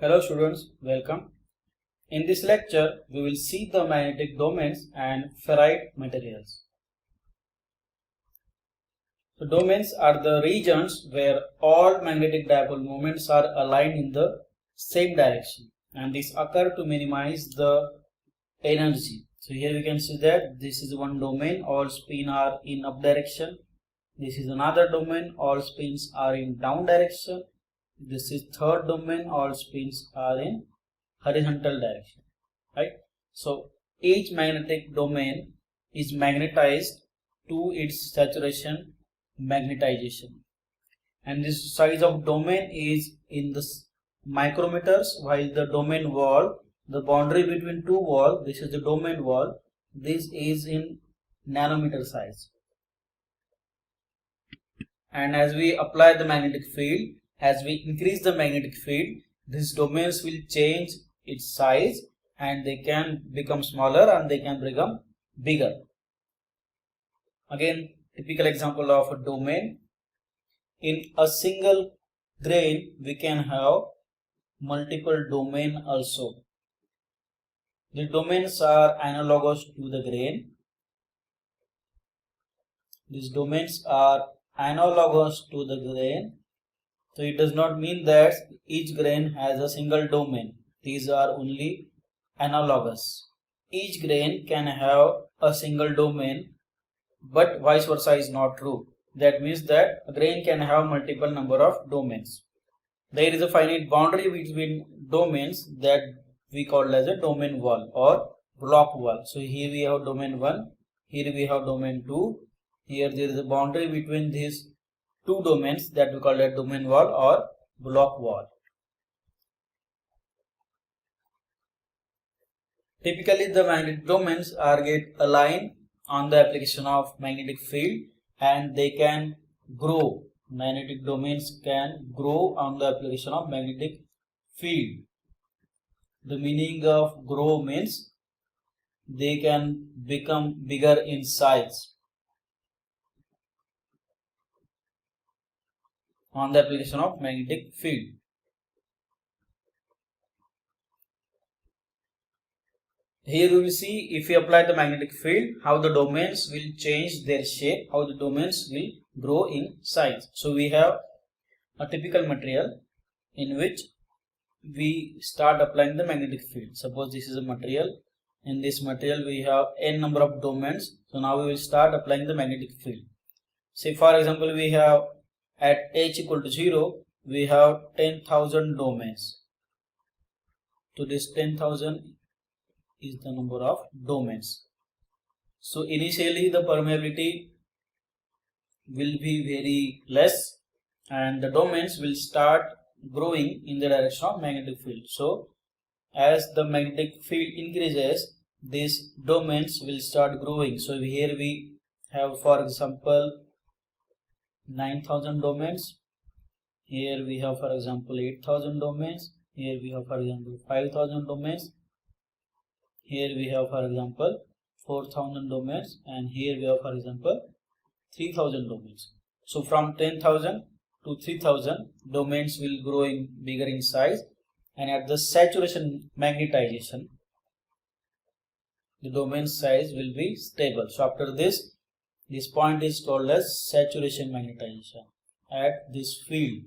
Hello students, welcome. In this lecture, we will see the magnetic domains and ferrite materials. The domains are the regions where all magnetic dipole moments are aligned in the same direction, and this occur to minimize the energy. So here we can see that this is one domain, all spin are in up direction. This is another domain, all spins are in down direction. This is third domain, all spins are in horizontal direction, right? So each magnetic domain is magnetized to its saturation magnetization, and this size of domain is in the micrometers, while the domain wall, the boundary between two walls, this is the domain wall, this is in nanometer size. And as we apply the magnetic field, as we increase the magnetic field, these domains will change its size and they can become smaller and they can become bigger. Again, typical example of a domain. In a single grain, we can have multiple domain also. The domains are analogous to the grain. These domains are analogous to the grain. So it does not mean that each grain has a single domain. These are only analogous. Each grain can have a single domain, but vice versa is not true. That means that a grain can have multiple number of domains. There is a finite boundary between domains that we call as a domain wall or block wall. So here we have domain 1, here we have domain 2. Here there is a boundary between these two domains that we call as domain wall or block wall. Typically, the magnetic domains are get aligned on the application of magnetic field, and they can grow. Magnetic domains can grow on the application of magnetic field. The meaning of grow means they can become bigger in size on the application of magnetic field. Here we will see, if we apply the magnetic field, how the domains will change their shape, how the domains will grow in size. So we have a typical material in which we start applying the magnetic field. Suppose this is a material. In this material we have n number of domains. So now we will start applying the magnetic field. Say for example, we have at h equal to 0, we have 10,000 domains. So this 10,000 is the number of domains. So initially the permeability will be very less and the domains will start growing in the direction of magnetic field. So as the magnetic field increases, these domains will start growing. So here we have, for example, 9,000 domains. Here we have, for example, 8,000 domains. Here we have, for example, 5,000 domains. Here we have, for example, 4,000 domains, and here we have, for example, 3,000 domains. So from 10,000 to 3,000 domains will grow in bigger in size, and at the saturation magnetization, the domain size will be stable. So after this point is called as saturation magnetization at this field.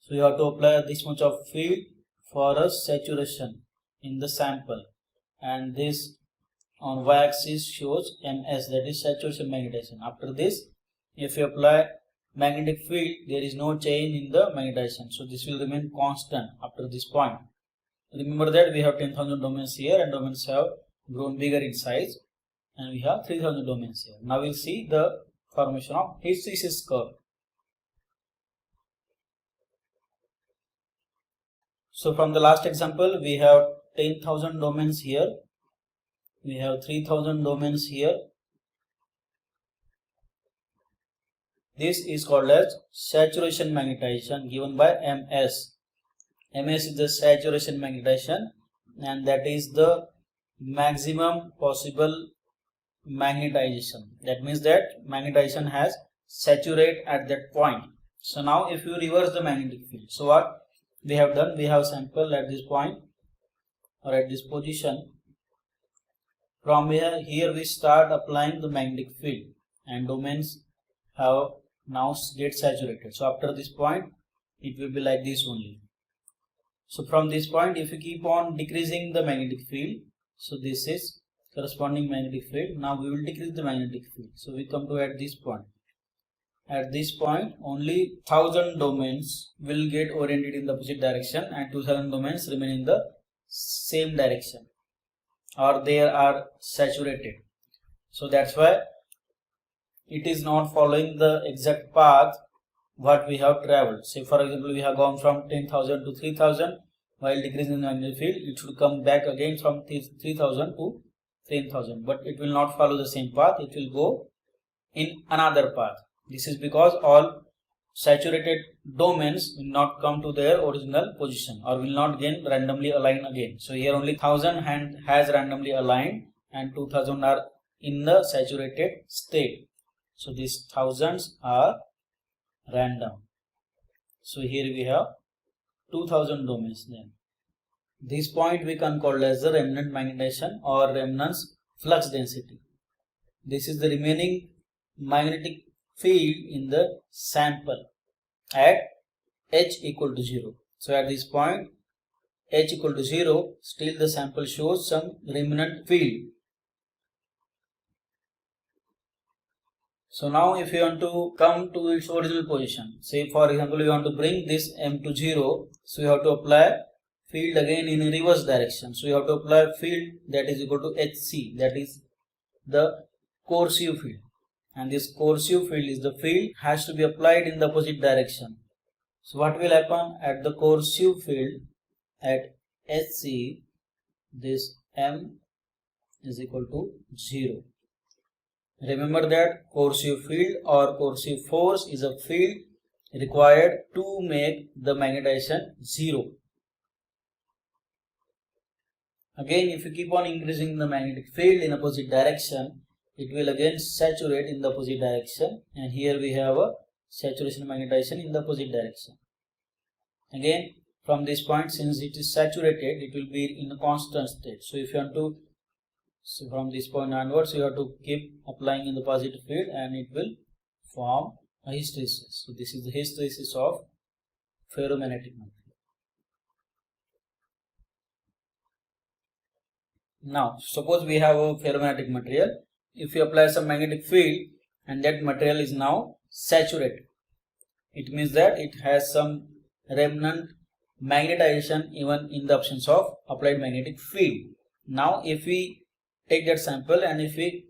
So you have to apply this much of field for a saturation in the sample, and this on y-axis shows ms, that is saturation magnetization. After this, if you apply magnetic field, there is no change in the magnetization, so this will remain constant after this point. Remember that we have 10,000 domains here, and domains have grown bigger in size, and we have 3,000 domains here. Now we'll see the formation of hysteresis curve. So from the last example, we have 10,000 domains here, we have 3,000 domains here. This is called as saturation magnetization given by ms. ms is the saturation magnetization, and that is the maximum possible magnetization. That means that magnetization has saturated at that point. So now if you reverse the magnetic field, so what? we have done. We have sample at this point or at this position. From here we start applying the magnetic field, and domains have now get saturated. So after this point it will be like this only. So from this point, if you keep on decreasing the magnetic field, so this is corresponding magnetic field. Now we will decrease the magnetic field. So we come to at this point. At this point, only 1000 domains will get oriented in the opposite direction, and 2000 domains remain in the same direction, or they are saturated. So that's why it is not following the exact path what we have traveled. Say for example, we have gone from 10,000 to 3,000. While decreasing the magnetic field, it should come back again from 3,000 to 10,000, but it will not follow the same path. It will go in another path. This is because all saturated domains will not come to their original position, or will not get randomly aligned again. So here only 1000 has randomly aligned, and 2000 are in the saturated state. So these thousands are random. So here we have 2000 domains. Then this point we can call as the remnant magnetization or remnant's flux density. This is the remaining magnetic field in the sample at H equal to 0. So at this point H equal to 0, still the sample shows some remnant field. So now if you want to come to its original position, say for example you want to bring this M to 0, so you have to apply field again in a reverse direction. So you have to apply field that is equal to HC, that is the coercive field, and this coercive field is the field has to be applied in the opposite direction. So what will happen at the coercive field at HC, this M is equal to 0. Remember that coercive field or coercive force is a field required to make the magnetization 0. Again, if you keep on increasing the magnetic field in opposite direction, it will again saturate in the opposite direction, and here we have a saturation magnetization in the opposite direction. Again, from this point, since it is saturated, it will be in a constant state. So if you want to, so from this point onwards, you have to keep applying in the positive field, and it will form a hysteresis. So this is the hysteresis of ferromagnetic material. Now suppose we have a ferromagnetic material. If you apply some magnetic field and that material is now saturated, it means that it has some remnant magnetization even in the absence of applied magnetic field. Now if we take that sample and if we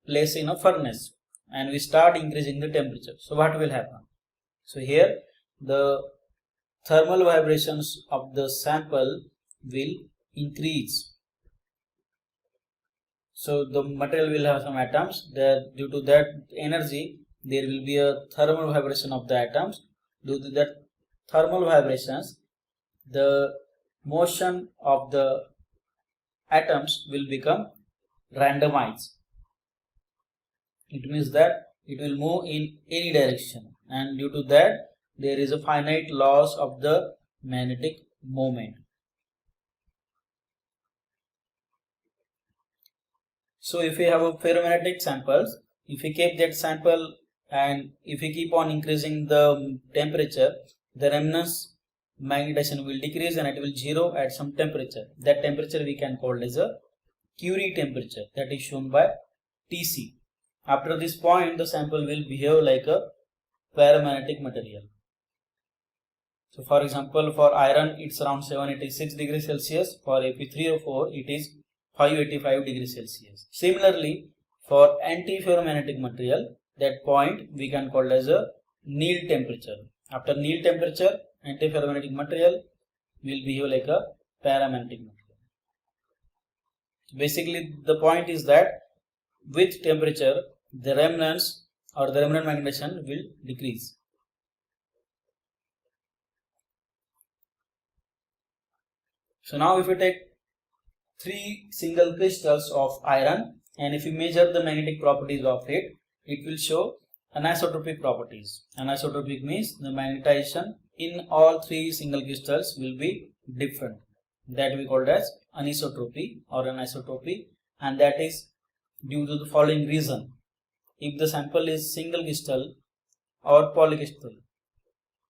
place in a furnace and we start increasing the temperature, so what will happen? So here the thermal vibrations of the sample will increase. So the material will have some atoms. That due to that energy, there will be a thermal vibration of the atoms. Due to that thermal vibrations, the motion of the atoms will become randomized. It means that it will move in any direction, and due to that there is a finite loss of the magnetic moment. So if we have a ferromagnetic samples, if we keep that sample and if we keep on increasing the temperature, the remnant's magnetization will decrease and it will 0 at some temperature. That temperature we can call as a Curie temperature, that is shown by Tc. After this point, the sample will behave like a paramagnetic material. So for example, for iron it's around 786 degrees Celsius, for Fe3O4 it is 585 degrees Celsius. Similarly, for antiferromagnetic material, that point we can call as a Néel temperature. After Néel temperature, antiferromagnetic material will behave like a paramagnetic material. Basically, the point is that with temperature, the remnants or the remnant magnetization will decrease. So now if you take 3 single crystals of iron and if you measure the magnetic properties of it, it will show anisotropic properties. Anisotropic means the magnetization in all three single crystals will be different. That we called as anisotropy or anisotropy, and that is due to the following reason. If the sample is single crystal or polycrystal,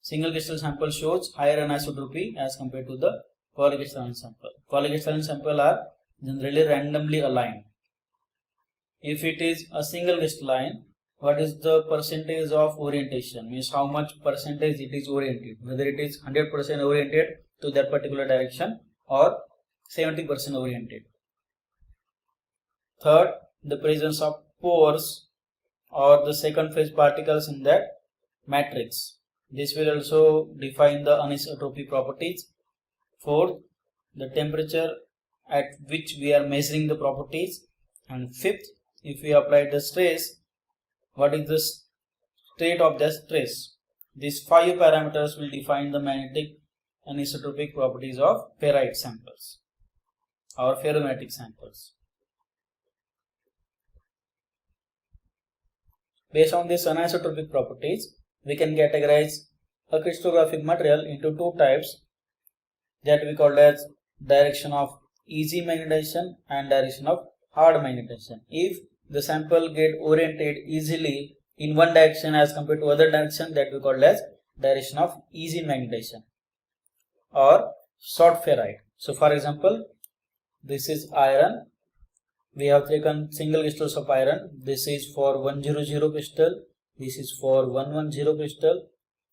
single crystal sample shows higher anisotropy as compared to the polycrystalline sample. Polycrystalline sample are generally randomly aligned. If it is a single crystalline, what is the percentage of orientation? Means how much percentage it is oriented, whether it is 100% oriented to that particular direction or 70% oriented. Third, the presence of pores or the second phase particles in that matrix. This will also define the anisotropy properties. Fourth, the temperature at which we are measuring the properties. And fifth, if we apply the stress, what is the state of the stress? These 5 parameters will define the magnetic anisotropic properties of ferrite samples or ferromagnetic samples. Based on these anisotropic properties, we can categorize a crystallographic material into 2 types that we call as direction of easy magnetization and direction of hard magnetization. If the sample get oriented easily in one direction as compared to other direction, that we call as direction of easy magnetization or short ferrite. So for example, this is iron. We have taken single crystals of iron. This is for 100 crystal, this is for 110 crystal,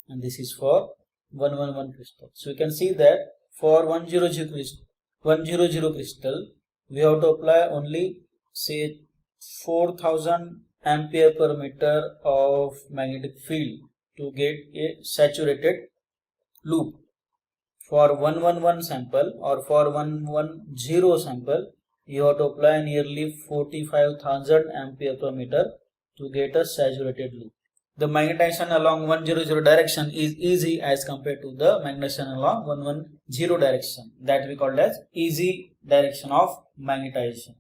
and this is for 111 crystal. So you can see that for 100 crystal, we have to apply only say 4000 ampere per meter of magnetic field to get a saturated loop. For 111 sample or for 110 sample, you have to apply nearly 45,000 ampere per meter to get a saturated loop. The magnetization along 100 direction is easy as compared to the magnetization along 110 direction, that we call as easy direction of magnetization.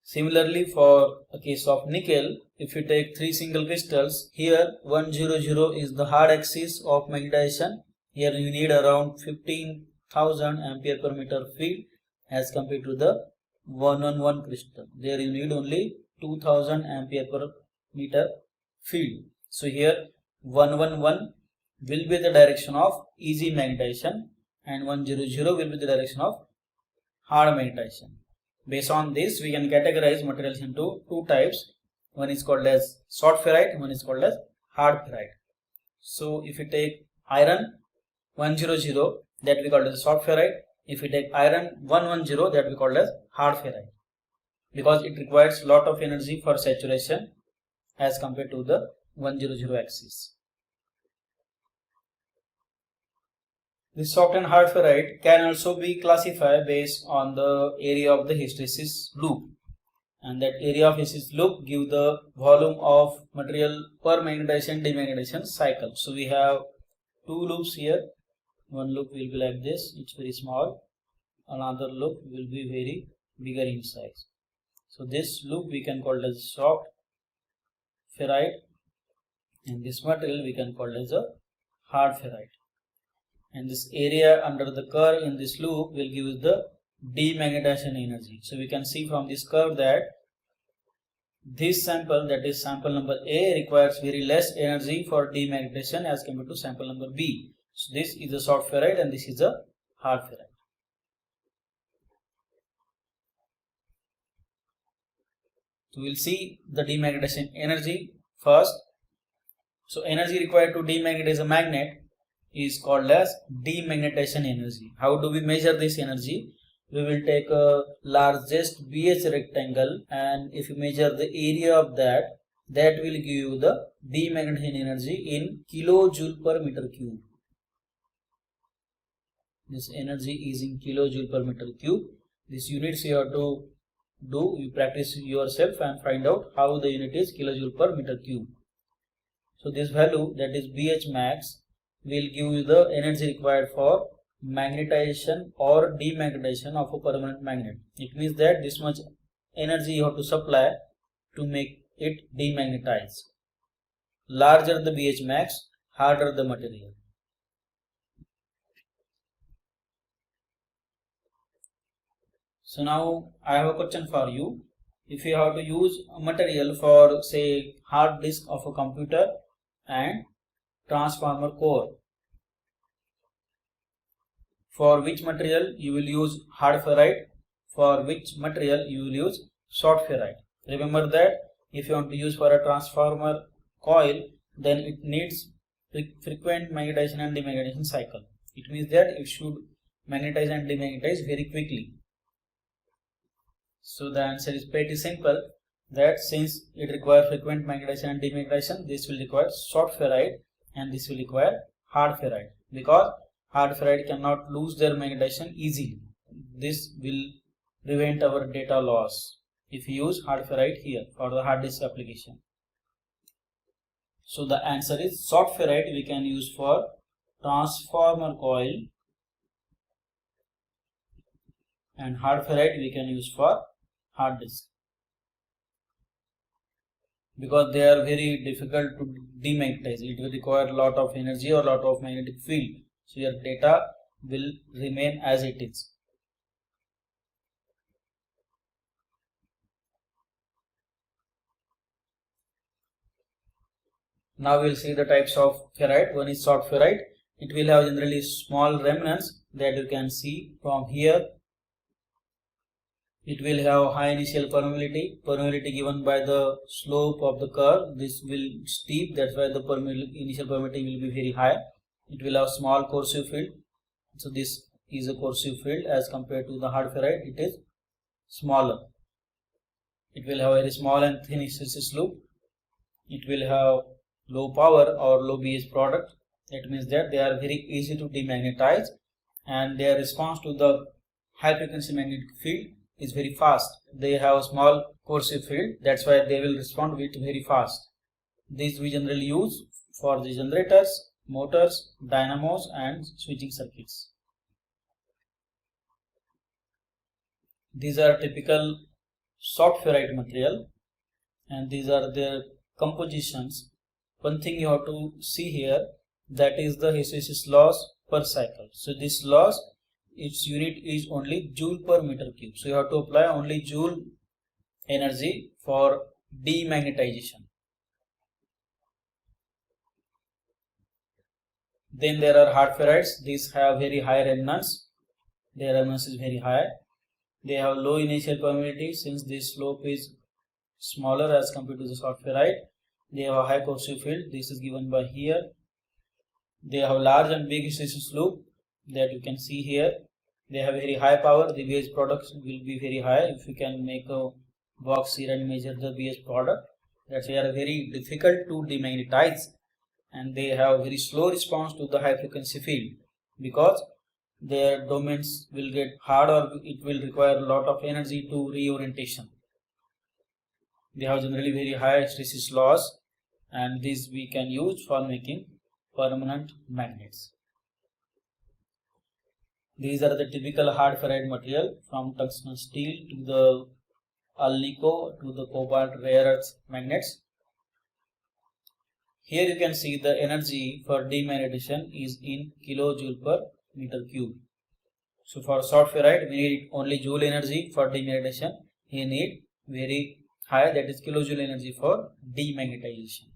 Similarly, for a case of nickel, if you take 3 single crystals, here 100 is the hard axis of magnetization. Here you need around 15,000 ampere per meter field as compared to the 111 crystal. There you need only 2000 ampere per meter field. So here 111 will be the direction of easy magnetization and 100 will be the direction of hard magnetization. Based on this, we can categorize materials into 2 types. One is called as short ferrite, one is called as hard ferrite. So if you take iron 100, that we call as short ferrite. If we take iron 110, that we call as hard ferrite, because it requires lot of energy for saturation as compared to the 100 axis. The soft and hard ferrite can also be classified based on the area of the hysteresis loop, and that area of hysteresis loop give the volume of material per magnetization demagnetization cycle. So we have 2 loops here. One loop will be like this, it's very small. Another loop will be very bigger in size. So this loop we can call as soft ferrite, and this material we can call as a hard ferrite. And this area under the curve in this loop will give the demagnetization energy. So we can see from this curve that this sample, that is sample number A, requires very less energy for demagnetization as compared to sample number B. So this is a soft ferrite and this is a hard ferrite. So we will see the demagnetization energy first. So energy required to demagnetize a magnet is called as demagnetization energy. How do we measure this energy? We will take a largest BH rectangle, and if you measure the area of that, that will give you the demagnetization energy in kilojoule per meter cube. This energy is in kilojoule per meter cube. This units you have to do, you practice yourself and find out how the unit is kilojoule per meter cube. So this value, that is BH max, will give you the energy required for magnetization or demagnetization of a permanent magnet. It means that this much energy you have to supply to make it demagnetize. Larger the BH max, harder the material. So now I have a question for you. If you have to use a material for say hard disk of a computer and transformer core, for which material you will use hard ferrite, for which material you will use soft ferrite. Remember that if you want to use for a transformer coil, then it needs frequent magnetization and demagnetization cycle. It means that it should magnetize and demagnetize very quickly. So the answer is pretty simple, that since it requires frequent magnetization and demagnetization, this will require soft ferrite and this will require hard ferrite, because hard ferrite cannot lose their magnetization easily. This will prevent our data loss if you use hard ferrite here for the hard disk application. So the answer is soft ferrite we can use for transformer coil and hard ferrite we can use for hard disk, because they are very difficult to demagnetize. It will require a lot of energy or a lot of magnetic field, so your data will remain as it is. Now we will see the types of ferrite. One is soft ferrite. It will have generally small remnants that you can see from here. It will have high initial permeability given by the slope of the curve. This will steep, that's why the initial permeability will be very high. It will have small corrosive field. So this is a corrosive field as compared to the hard ferrite, it is smaller. It will have a very small and thin hysteresis loop. It will have low power or low BH product. That means that they are very easy to demagnetize and their response to the high frequency magnetic field is very fast. They have a small corrosive field, that's why they will respond with very fast. These we generally use for the generators, motors, dynamos and switching circuits. These are typical soft ferrite material and these are their compositions. One thing you have to see here, that is the hysteresis loss per cycle. So this loss, its unit is only joule per meter cube. So you have to apply only joule energy for demagnetization. Then there are hard ferrites. These have very high remnants. Their remnants is very high. They have low initial permeability since this slope is smaller as compared to the soft ferrite. They have a high corrosive field. This is given by here. They have large and big hysteresis loop that you can see here. They have very high power. The BH product will be very high. If you can make a box here and measure the BH product, that they are very difficult to demagnetize and they have very slow response to the high frequency field, because their domains will get hard or it will require a lot of energy to reorientation. They have generally very high hysteresis loss and these we can use for making permanent magnets. These are the typical hard ferrite material, from tungsten steel to the alnico to the cobalt rare earth magnets. Here you can see the energy for demagnetization is in kilojoule per meter cube. So for soft ferrite we need only joule energy for demagnetization. We need very high, that is kilojoule energy for demagnetization.